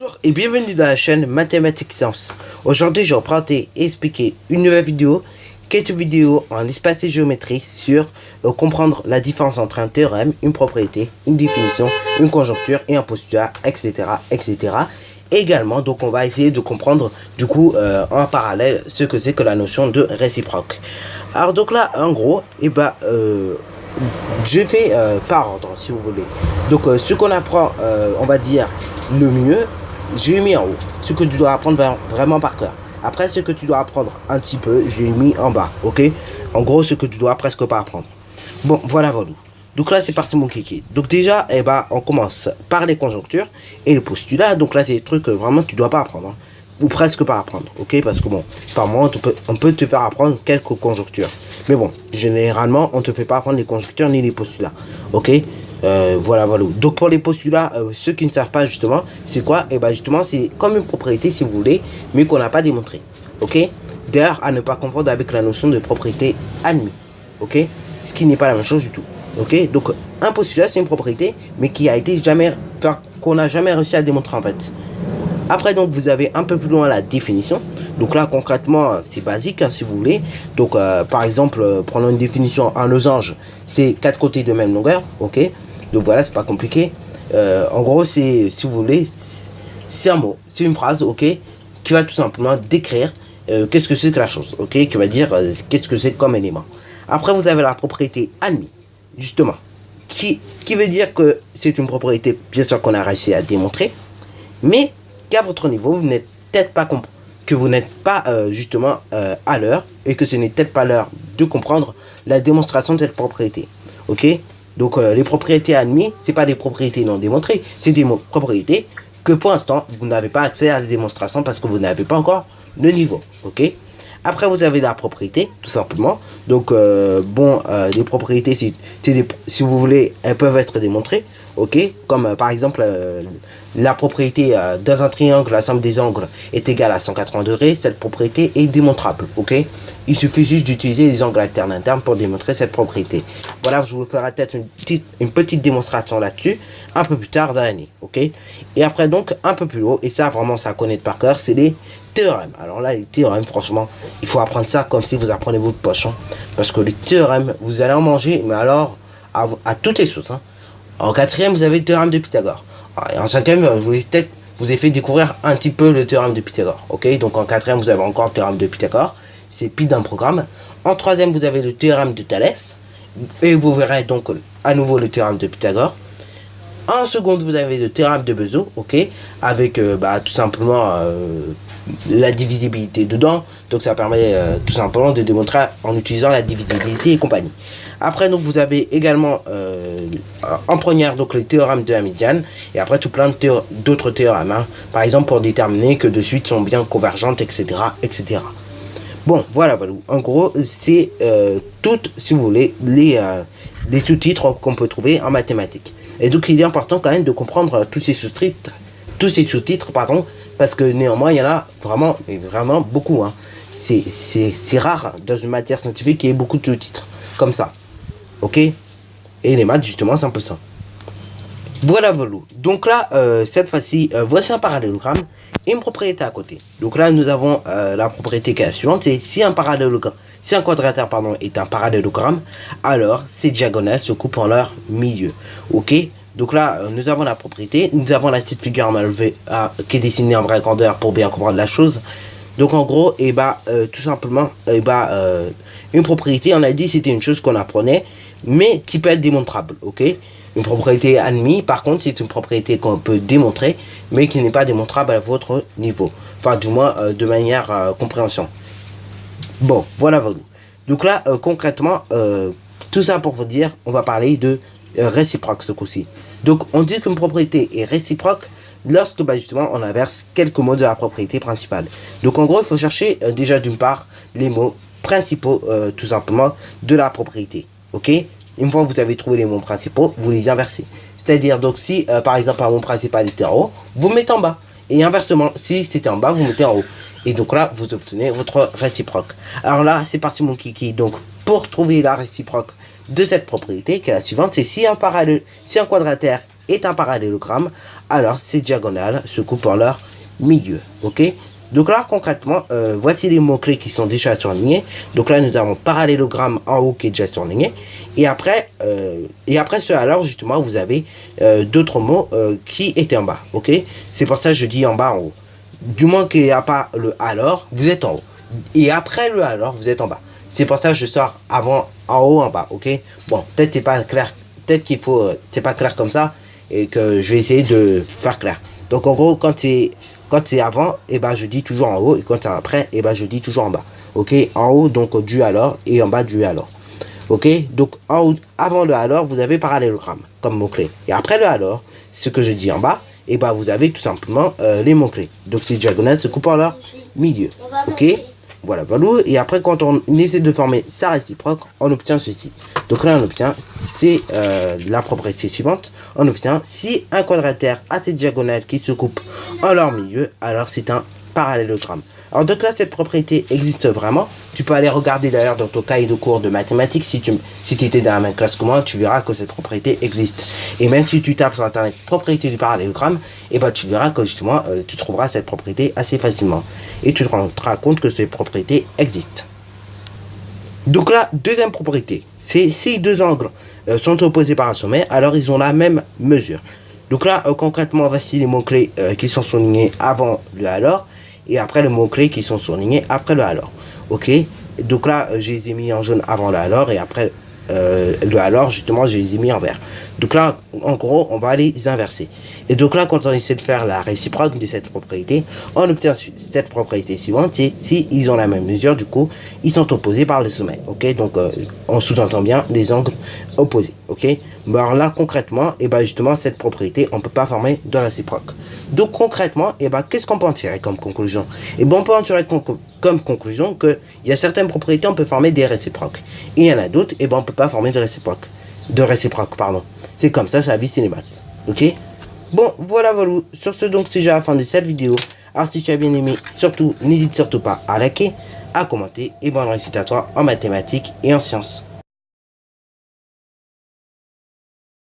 Bonjour et bienvenue dans la chaîne Mathématiques Sciences. Aujourd'hui, je vais présenter et expliquer une nouvelle vidéo qui est une vidéo en espace et géométrie sur comprendre la différence entre un théorème, une propriété, une définition, une conjoncture et un postulat, etc. etc. Également, donc on va essayer de comprendre du coup en parallèle ce que c'est que la notion de réciproque. Alors donc là, en gros, je fais par ordre si vous voulez. Donc ce qu'on apprend, on va dire le mieux, j'ai mis en haut. Ce que tu dois apprendre vraiment par cœur. Après, ce que tu dois apprendre un petit peu, j'ai mis en bas, ok. En gros, ce que tu dois presque pas apprendre. Bon, voilà. Donc là, c'est parti mon kiki. Donc déjà, on commence par les conjonctures et le postulat. Donc là, c'est des trucs que vraiment tu dois pas apprendre. Hein. Ou presque pas apprendre, ok. Parce que bon, par moment, on peut te faire apprendre quelques conjonctures. Mais bon, généralement, on ne te fait pas apprendre les conjonctures ni les postulats, ok. Voilà. Donc pour les postulats, ceux qui ne savent pas justement, c'est quoi? Justement, c'est comme une propriété si vous voulez, mais qu'on n'a pas démontré. Ok. D'ailleurs, à ne pas confondre avec la notion de propriété admise. Ok. Ce qui n'est pas la même chose du tout. Ok. Donc un postulat, c'est une propriété, mais qui a été qu'on n'a jamais réussi à démontrer en fait. Après donc vous avez un peu plus loin la définition. Donc là concrètement c'est basique hein, si vous voulez. Donc par exemple prenons une définition, un losange c'est 4 côtés de même longueur, ok. Donc voilà, c'est pas compliqué. En gros c'est, si vous voulez, c'est un mot, c'est une phrase, ok, qui va tout simplement décrire qu'est-ce que c'est que la chose, ok, qui va dire qu'est-ce que c'est comme élément. Après vous avez la propriété admise, justement, qui veut dire que c'est une propriété bien sûr qu'on a réussi à démontrer, mais qu'à votre niveau vous n'êtes peut-être pas compris, que vous n'êtes pas justement à l'heure, et que ce n'est peut-être pas l'heure de comprendre la démonstration de cette propriété, ok. Donc les propriétés admises, c'est pas des propriétés non démontrées, c'est des propriétés que pour l'instant vous n'avez pas accès à la démonstration parce que vous n'avez pas encore le niveau, ok. Après vous avez la propriété tout simplement. Donc les propriétés si vous voulez, elles peuvent être démontrées, ok. Comme par exemple la propriété dans un triangle, la somme des angles est égale à 180 degrés. Cette propriété est démontrable, ok. Il suffit juste d'utiliser les angles internes pour démontrer cette propriété. Voilà, je vous ferai peut-être une petite démonstration là-dessus un peu plus tard dans l'année, ok. Et après donc un peu plus haut, et ça vraiment ça à connaître par cœur, c'est les théorèmes. Alors là les théorèmes, franchement il faut apprendre ça comme si vous apprenez votre poche, hein, parce que les théorèmes vous allez en manger, mais alors à toutes les sauces, hein. En quatrième vous avez le théorème de Pythagore. Et en cinquième vous ai fait découvrir un petit peu le théorème de Pythagore, ok. Donc en quatrième vous avez encore le théorème de Pythagore, c'est pile d'un programme. En troisième vous avez le théorème de Thalès, et vous verrez donc à nouveau le théorème de Pythagore. En seconde vous avez le théorème de Bezout, ok, avec tout simplement la divisibilité dedans. Donc ça permet tout simplement de démontrer en utilisant la divisibilité et compagnie. Après donc vous avez également en première donc les théorèmes de la médiane, et après tout plein d'autres théorèmes, hein. Par exemple pour déterminer que deux suites sont bien convergentes, etc. etc. Bon voilà. En gros c'est toutes, si vous voulez, les sous-titres qu'on peut trouver en mathématiques. Et donc il est important quand même de comprendre tous ces sous-titres, parce que néanmoins il y en a vraiment beaucoup, hein. C'est rare dans une matière scientifique qu'il y ait beaucoup de sous-titres comme ça, ok. Et les maths justement c'est un peu ça. Voilà. Donc là cette fois-ci voici un parallélogramme et une propriété à côté. Donc là nous avons la propriété qui est la suivante, c'est si un quadratère est un parallélogramme, alors ces diagonales se coupent en leur milieu, ok. Donc là nous avons la propriété, nous avons la petite figure à main levée qui est dessinée en vraie grandeur pour bien comprendre la chose. Donc en gros tout simplement une propriété, on a dit c'était une chose qu'on apprenait mais qui peut être démontrable, ok. Une propriété admise par contre c'est une propriété qu'on peut démontrer mais qui n'est pas démontrable à votre niveau, enfin du moins de manière compréhension. Bon voilà. Donc là concrètement tout ça pour vous dire, on va parler de réciproque ce coup-ci. Donc on dit qu'une propriété est réciproque lorsque justement on inverse quelques mots de la propriété principale. Donc en gros il faut chercher déjà d'une part les mots principaux tout simplement de la propriété, ok. Une fois que vous avez trouvé les mots principaux, vous les inversez. C'est-à-dire donc si par exemple un mot principal était en haut, vous mettez en bas, et inversement si c'était en bas vous mettez en haut, et donc là vous obtenez votre réciproque. Alors là c'est parti mon kiki. Donc pour trouver la réciproque de cette propriété qui est la suivante, c'est si un quadratère est un parallélogramme, alors ces diagonales se coupent en leur milieu. Ok? Donc là, concrètement, voici les mots-clés qui sont déjà surlignés. Donc là, nous avons parallélogramme en haut qui est déjà surligné. Et après ce alors, justement, vous avez d'autres mots qui étaient en bas. Ok? C'est pour ça que je dis en bas, en haut. Du moins qu'il n'y a pas le alors, vous êtes en haut. Et après le alors, vous êtes en bas. C'est pour ça que je sors avant, en haut, en bas. Ok? Bon, peut-être c'est pas clair. Peut-être qu'il faut, c'est pas clair comme ça. Et que je vais essayer de faire clair. Donc en gros, quand c'est avant, et ben je dis toujours en haut, et quand c'est après, et ben je dis toujours en bas. Ok? En haut, donc du alors, et en bas du alors. Ok? Donc en haut, avant le alors, vous avez parallélogramme comme mot-clé. Et après le alors, ce que je dis en bas, et ben vous avez tout simplement les mots-clés. Donc ces diagonales se coupent en leur milieu. Ok? Voilà, voilà. Et après, quand on essaie de former sa réciproque, on obtient ceci. Donc là, on obtient, c'est la propriété suivante. On obtient, si un quadratère a ses diagonales qui se coupent en leur milieu, alors c'est un parallélogramme. Alors donc là, cette propriété existe vraiment. Tu peux aller regarder d'ailleurs dans ton cahier de cours de mathématiques. Si tu étais dans la même classe que moi, tu verras que cette propriété existe. Et même si tu tapes sur internet propriété du parallélogramme, et ben tu verras que justement, tu trouveras cette propriété assez facilement. Et tu te rendras compte que cette propriété existe. Donc là, deuxième propriété, c'est si deux angles sont opposés par un sommet, alors ils ont la même mesure. Donc là, concrètement, voici les mots-clés qui sont soulignés avant le alors, et après les mots-clés qui sont surlignés après le alors. Ok? Donc là, je les ai mis en jaune avant le alors, et après le alors, justement, je les ai mis en vert. Donc là, en gros, on va les inverser. Et donc là, quand on essaie de faire la réciproque de cette propriété, on obtient cette propriété suivante, c'est si ils ont la même mesure, du coup, ils sont opposés par le sommet. Ok? Donc, on sous-entend bien les angles opposés. Ok? Mais alors là, concrètement, et ben justement, cette propriété, on ne peut pas former de réciproque. Donc concrètement, et ben, qu'est-ce qu'on peut en tirer comme conclusion? Et ben, on peut en tirer comme conclusion qu'il y a certaines propriétés, on peut former des réciproques. Et il y en a d'autres, et ben, on ne peut pas former de réciproque. C'est comme ça, la vie, c'est les maths. Ok? Bon, voilà. Sur ce, donc, c'est déjà la fin de cette vidéo. Alors, si tu as bien aimé, surtout, n'hésite surtout pas à liker, à commenter, et bonne réussite à toi en mathématiques et en sciences.